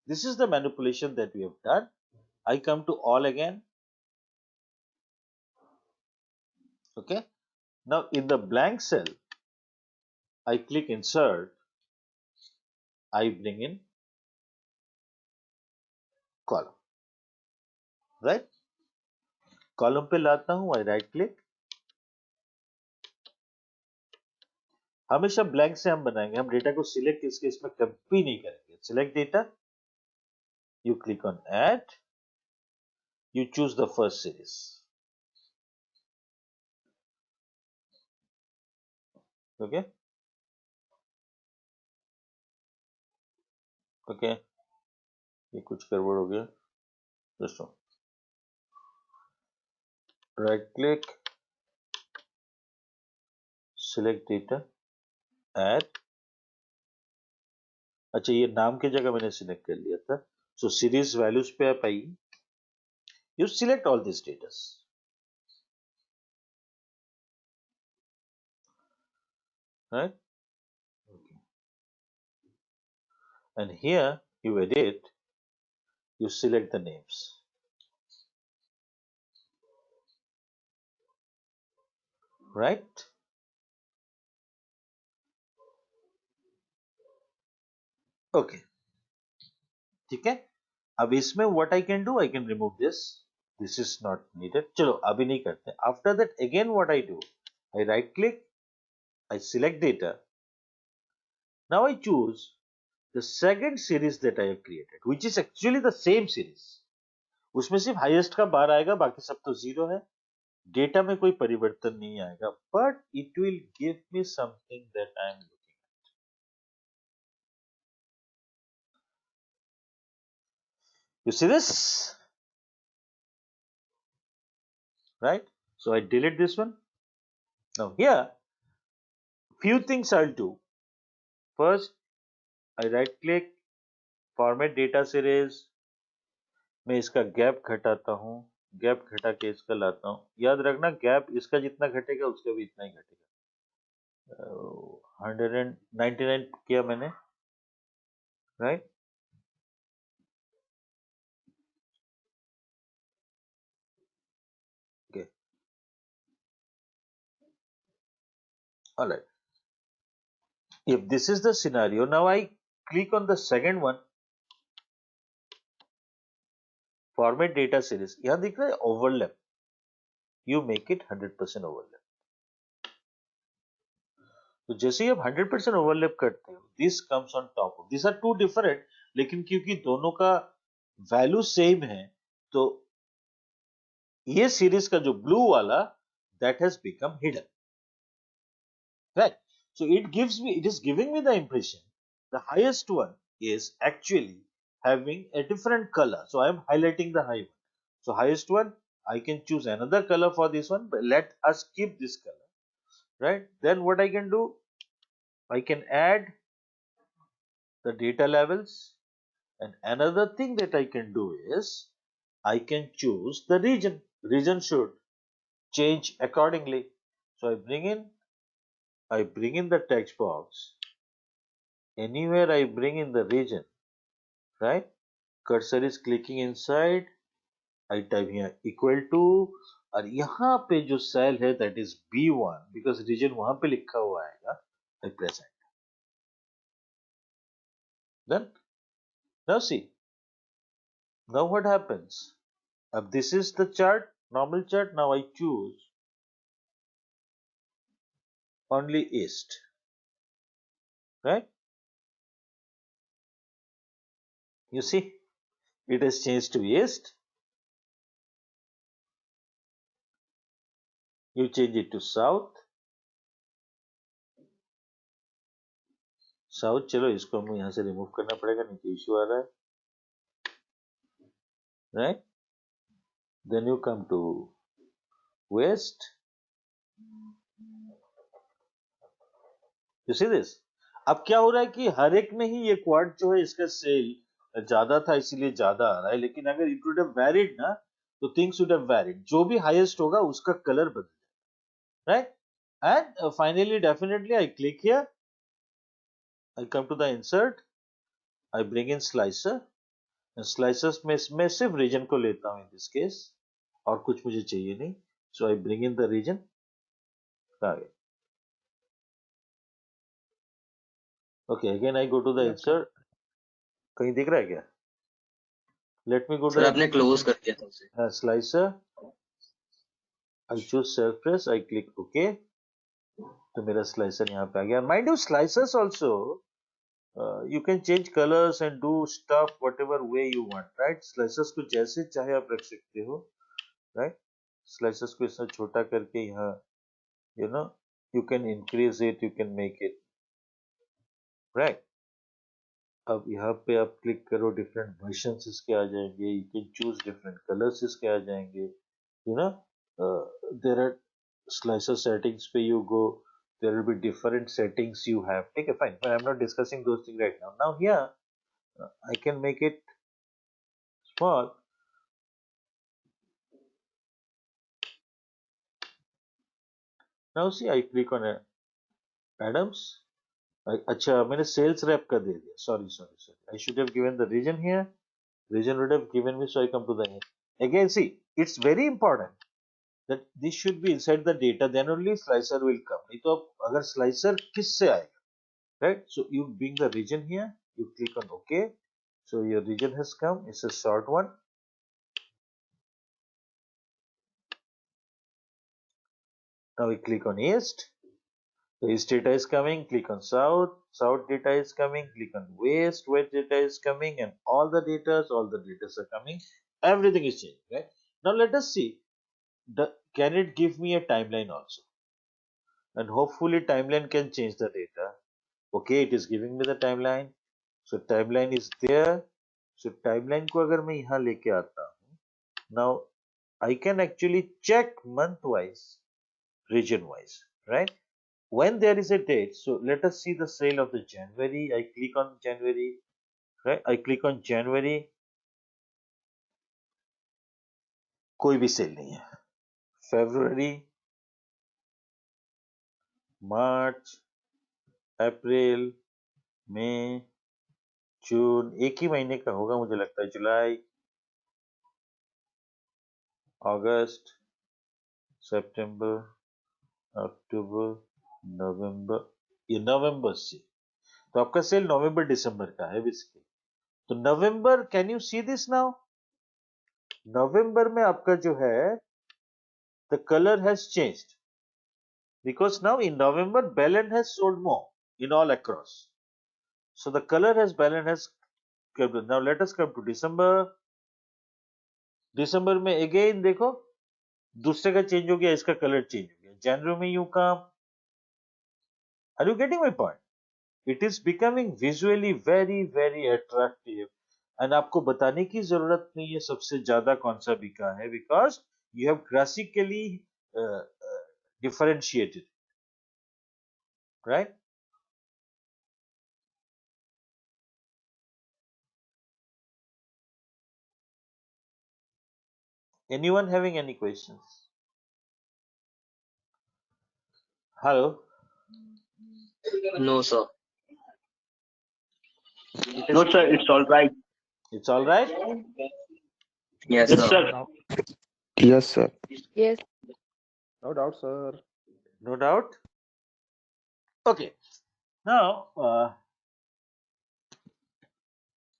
this is the manipulation that we have done. I come to all again. Okay. Now in the blank cell, I click insert. I bring in column. Right? Column पे लाता हूँ. I right click. हमेशा blank से हम बनाएंगे. हम data को select इसके इसमें कभी नहीं करेंगे. Select data. You click on add. You choose the first series. Okay. Okay. ये कुछ गड़बड़ हो गया. Just one. Right click. Select data. Add. अच्छा ये नाम की जगह मैंने सिलेक्ट कर लिया था. सो सीरीज वैल्यूज पे आप आइए. You select all these data. Right? Okay. And here you edit, you select the names. Right? Okay. ठीक है. अब इसमें what I can do, I can remove this. This is not needed. चलो अभी नहीं करते. After that again what I do, I right click, I select data. Now I choose the second series that I have created, which is actually the same series. उसमें सिर्फ highest का बार आएगा, बाकी सब तो जीरो है. डेटा में कोई परिवर्तन नहीं आएगा, but it will give me something that I am looking at. You see this, right? So I delete this one. Now here few things I'll do. First, I right click, format data series. मैं इसका gap घटाता हूँ. Gap घटा के इसका लाता हूँ. याद रखना गैप इसका जितना घटेगा उसका भी इतना ही घटेगा. 199 किया मैंने, right? Okay. All right. If this is the scenario, now I click on the second one, format data series. यहाँ दिख रहा है overlap. You make it 100% overlap. तो जैसे ही आप 100% overlap करते हो, this comes on top of. These are two different, लेकिन क्योंकि दोनों का value same है, तो ये series का जो blue वाला, that has become hidden. Right? So it is giving me the impression the highest one is actually having a different color. So I am highlighting the high one. So highest one, I can choose another color for this one, but let us keep this color. Right? Then what I can do, I can add the data levels, and another thing that I can do is I can choose the region. Region should change accordingly. So I bring in the text box. Anywhere I bring in the region, right? Cursor is clicking inside. I type here equal to, और यहाँ पे जो cell है that is B1 because region वहाँ पे लिखा हुआ आएगा. I press enter. Then now see, Now what happens? This is the chart, normal chart. Now I choose only east, right? You see, it has changed to east. You change it to south. South चलो इसको हमें यहाँ से remove करना पड़ेगा, नहीं तो issue आ रहा है, right? Then you come to west. You see this. अब क्या हो रहा है कि हर एक में ही ये क्वाड जो है इसका सेल ज्यादा था इसीलिए ज्यादा आ रहा है, लेकिन अगर इट वुड हैव वैरिड ना तो थिंग्स वुड हैव वैरिड. जो भी हाईएस्ट होगा उसका कलर बदल, right? And finally definitely I click here, I come to the insert, I bring in slicer. Slicers में मैं सिर्फ रीजन को लेता हूं इन दिस केस, और कुछ मुझे चाहिए नहीं. So I bring in the region. Okay, again I go to the insert. कहीं दिख रहा है क्या? Let me go to sir आपने क्लोज कर दिया था उसे. Slicer. I choose self press, I click okay. तो मेरा स्लाइसर यहाँ पे आ गया. Mind you slicers also you can change colors and do stuff whatever way you want, right? Slices को जैसे चाहे आप रख सकते हो, right? Slices को इतना छोटा करके यहाँ, you know, you can increase it, you can make it, right? अब यहाँ पे आप क्लिक करो, different versions इसके आ जाएंगे. You can choose different colors इसके आ जाएंगे, you know. There are slicer settings पे you go, there will be different settings you have. Okay, fine, but I'm not discussing those things right now. Now here I can make it small. Now see, I click on Adams. अच्छा, मैंने sales rep का दे दिया. Sorry. I should have given the region here. Region would have given me, so I come to the end. Again, see, it's very important that this should be inside the data. Then only slicer will come. नहीं तो अगर slicer किस से आएगा, right? So you bring the region here. You click on OK. So your region has come. It's a short one. Now we click on East. The East data is coming. Click on South. South data is coming. Click on West. West data is coming, and all the data are coming. Everything is changing, right? Now let us see. Can it give me a timeline also? And hopefully timeline can change the data. Okay, it is giving me the timeline. So timeline is there. So timeline को अगर मैं यहाँ लेके आता हूँ, now I can actually check month wise, region wise, right? When there is a date, so let us see the sale of the January. I click on January, right? I click on January. कोई भी cell नहीं है. February, March, April, May, June, एक ही महीने का होगा मुझे लगता है. July, August, September, October, November. ये नवंबर से, तो आपका सेल नवंबर दिसंबर का है बेसिकली. तो November, can you see this now? नवंबर में आपका जो है the color has changed because now in November Belen has sold more in all across. So the color has Belen has come. Now let us come to December. December में again देखो दूसरे का change हो गया, इसका colour change हो गया. January में you come. Are you getting my point? It is becoming visually very very attractive. And आपको बताने की जरूरत नहीं है सबसे ज्यादा कौन सा बिका है, because you have graphically differentiated, right? Anyone having any questions? Hello? No sir. No, sir, it's all right. It's all right? Yes Yes, sir. sir. Yes, sir. Yes. No doubt, sir. No doubt? Okay. Now,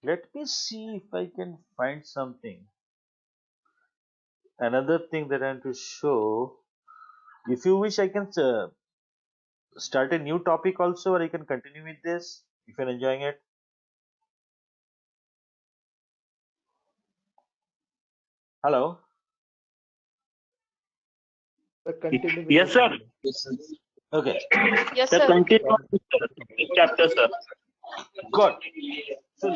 Let me see if I can find something. Another thing that I want to show. If you wish, I can start a new topic also, or I can continue with this if you're enjoying it. Hello. Sir, continue with Yes, the sir. chapter. Okay. Yes, Sir, sir. continue on this, sir. This chapter, sir. Good. So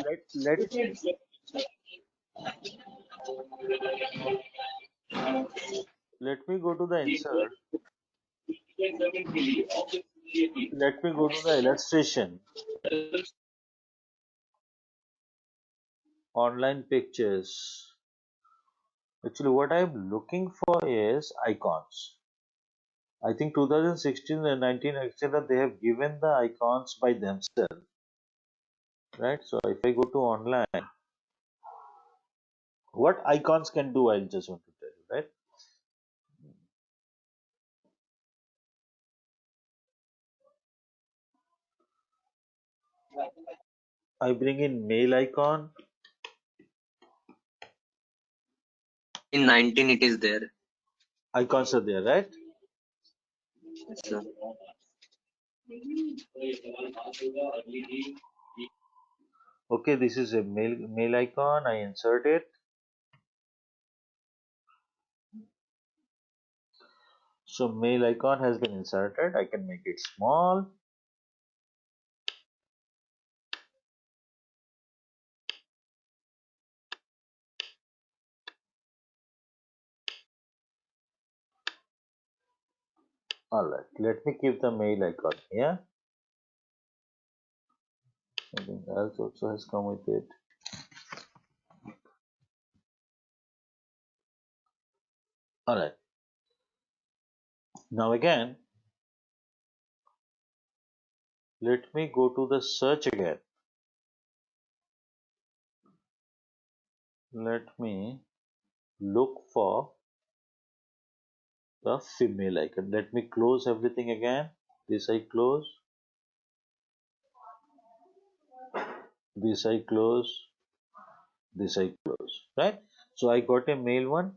let me go to the insert. Let me go to the illustration. Online pictures. Actually, what I'm looking for is icons. I think 2016 and 19, etc. They have given the icons by themselves, right? So if I go to online, what icons can do, I just want to tell you, right? I bring in mail icon. In 19 it is there. Icons are there, right? Yes, sir. Okay, this is a mail icon. I insert it. So mail icon has been inserted. I can make it small. Alright, let me keep the mail icon here. Something else also has come with it. Alright, now again, let me go to the search again. Let me look for the female icon. Let me close everything again. This I close. This I close. This I close. Right? So I got a male one.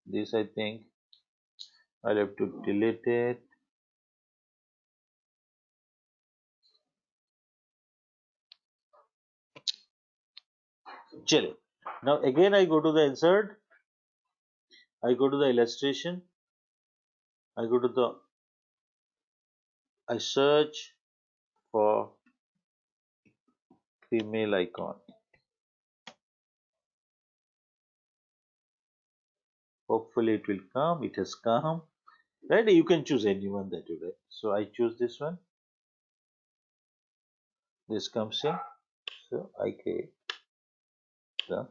This I think I'll have to delete it. Chale. Now again I go to the insert. I go to the illustration. I go to the I search for female icon. Hopefully it will come. It has come. Right? You can choose anyone that you like. So I choose this one. This comes in. So I create the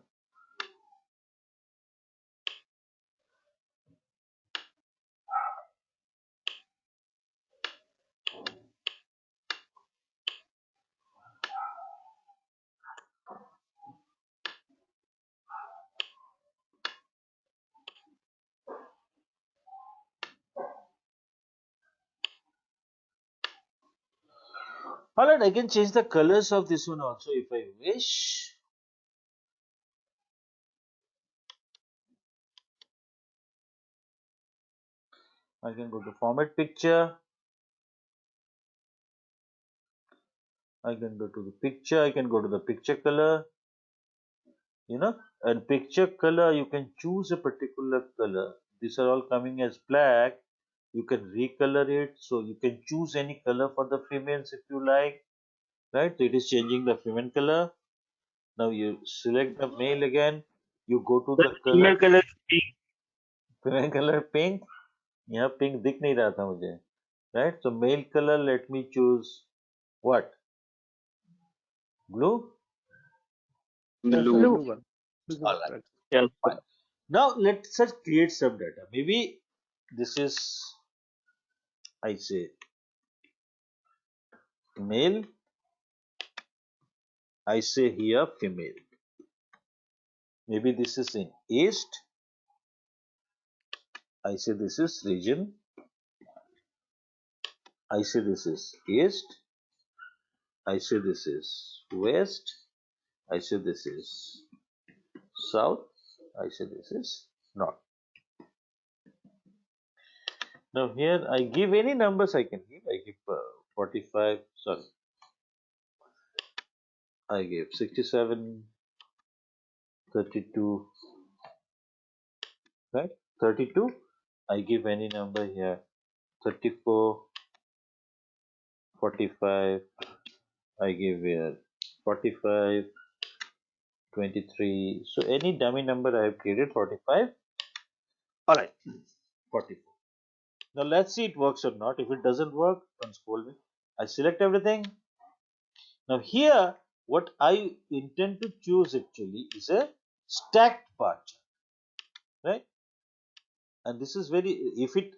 alright, I can change the colors of this one also if I wish. I can go to format picture. I can go to the picture. I can go to the picture color. And picture color, you can choose a particular color. These are all coming as black. You can recolor it. So you can choose any color for the females if you like. Right? So it is changing the female color. Now you select the male again. You go to Sir, the color. female color is pink. Female color pink. यहाँ pink दिख नहीं रहा था मुझे. Right? So male color, let me choose what? Blue? Yes, sir, Blue. Blue. blue one. All right. Right. Yes, Fine. Now let's just create some data. Maybe this is, I say, male. I say here female. Maybe this is in east. I say this is region. I say this is east. I say this is west. I say this is south. I say this is north. Now here I give any numbers I can give. I give 45. Sorry, I gave 67, 32, right? 32. I give any number here. 34, 45. I give here 45, 23. So any dummy number I have created 45. All right, 44. Now let's see it works or not. If it doesn't work, don't scold me. I select everything. Now here, what I intend to choose actually is a stacked bar chart, right? And this is very, if it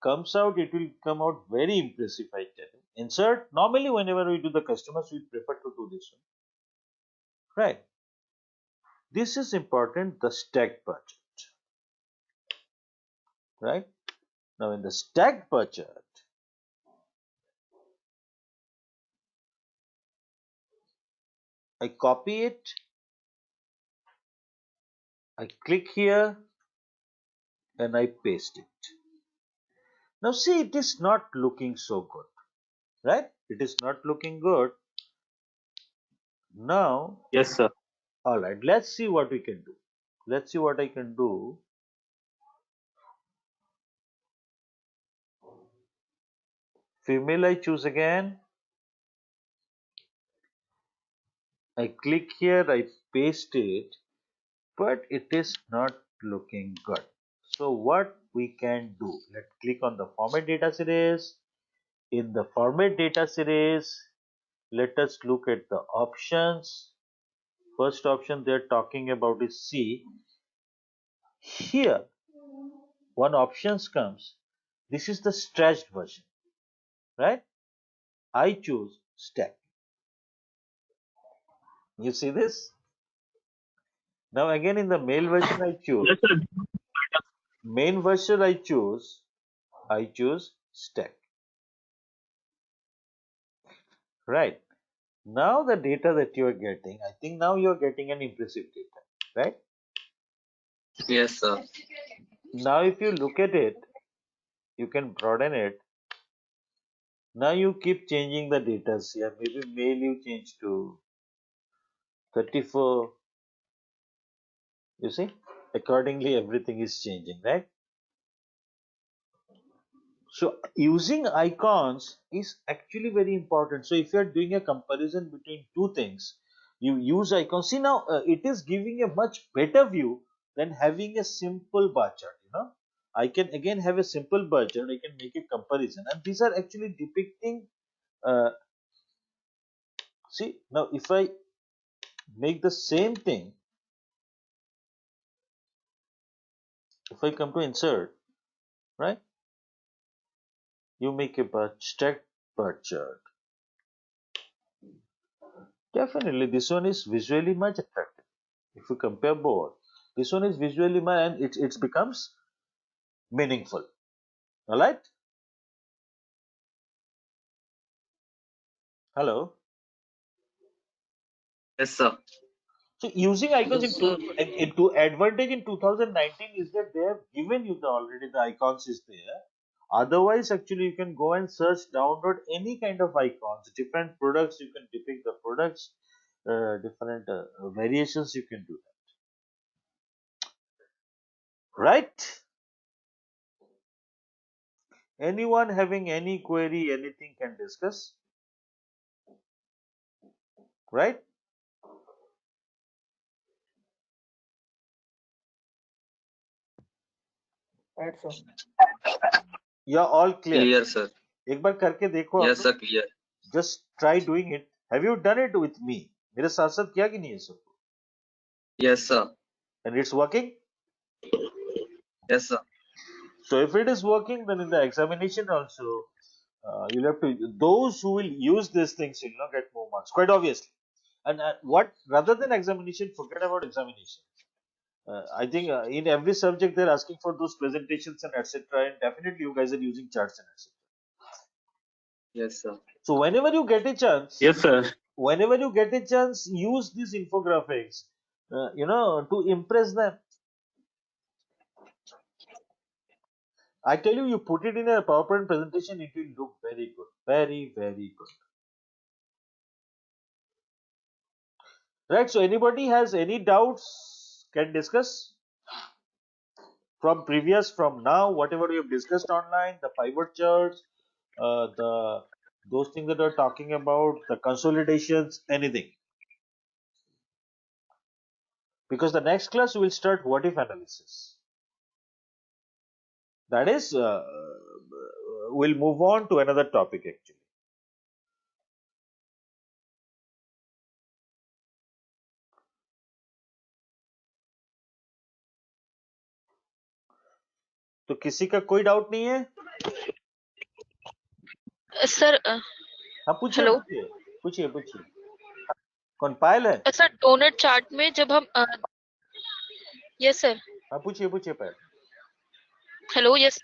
comes out, it will come out very impressive, I tell you. Insert, normally whenever we do the customers, we prefer to do this one, right? This is important, the stacked bar chart, right? Now in the stacked bar chart, I copy it, I click here and I paste it. Now see, it is not looking so good, right? It is not looking good. Now, Yes, sir. all right, let's see what we can do. Let's see what I can do. Female I choose again. I click here, I paste it, but it is not looking good. So what we can do, let's click on the format data series. In the format data series, let us look at the options. First option they're talking about is C. Here, one options comes. This is the stretched version, right? I choose stack. You see this? Now again in the mail version I choose. Yes, sir. Main version I choose stack. Right. Now the data that you are getting, I think now you are getting an impressive data, right? Yes, sir. Now if you look at it, you can broaden it. Now you keep changing the data here. Maybe mail you change to 34. You see? Accordingly everything is changing, right? So using icons is actually very important. So if you are doing a comparison between two things, you use icons. See now, it is giving a much better view than having a simple bar chart. You know, I can again have a simple bar chart. I can make a comparison, and these are actually depicting. See now, if I make the same thing, if I come to insert, right? You make a stacked bar chart. Definitely, this one is visually much attractive. If you compare both, this one is visually much and it becomes meaningful. All right. Hello. Yes, sir. So using icons Yes, sir. into advantage in 2019 is that they have given you already the icons is there. Otherwise, actually, you can go and search, download any kind of icons, different products. You can depict the products, different variations. You can do that, right? Anyone having any query, anything can discuss, right? Right, sir. You are all clear. Clear, sir. एक बार करके देखो आप Yes, लोग. sir. Clear. Just try doing it. Have you done it with me? मेरे साथ साथ किया कि नहीं है सब? Yes, sir. And it's working. Yes, sir. So if it is working, then in the examination also, you'll have to. Those who will use these things will not get more marks. Quite obviously. And what rather than examination, forget about examination. I think in every subject they're asking for those presentations and etc. And definitely you guys are using charts and etc. Yes, sir. So whenever you get a chance, Yes, sir. whenever you get a chance, use these infographics, to impress them. I tell you, you put it in a PowerPoint presentation, it will look very good, very, very good. Right, so anybody has any doubts can discuss from now, whatever we have discussed online, the pivot charts, those things that we're talking about, the consolidations, anything. Because the next class we will start what if analysis. That is, we'll move on to another topic actually. तो किसी का कोई doubt नहीं है? Sir हाँ पूछिए hello पूछिए पूछिए कौन पायल है? सर डोनट चार्ट में जब हम यस सर हाँ पूछिए Payal. Hello yes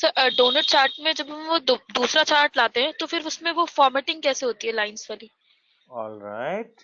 sir donut chart में जब हम वो दूसरा चार्ट लाते हैं तो फिर उसमें वो फॉर्मेटिंग कैसे होती है लाइंस वाली? All right.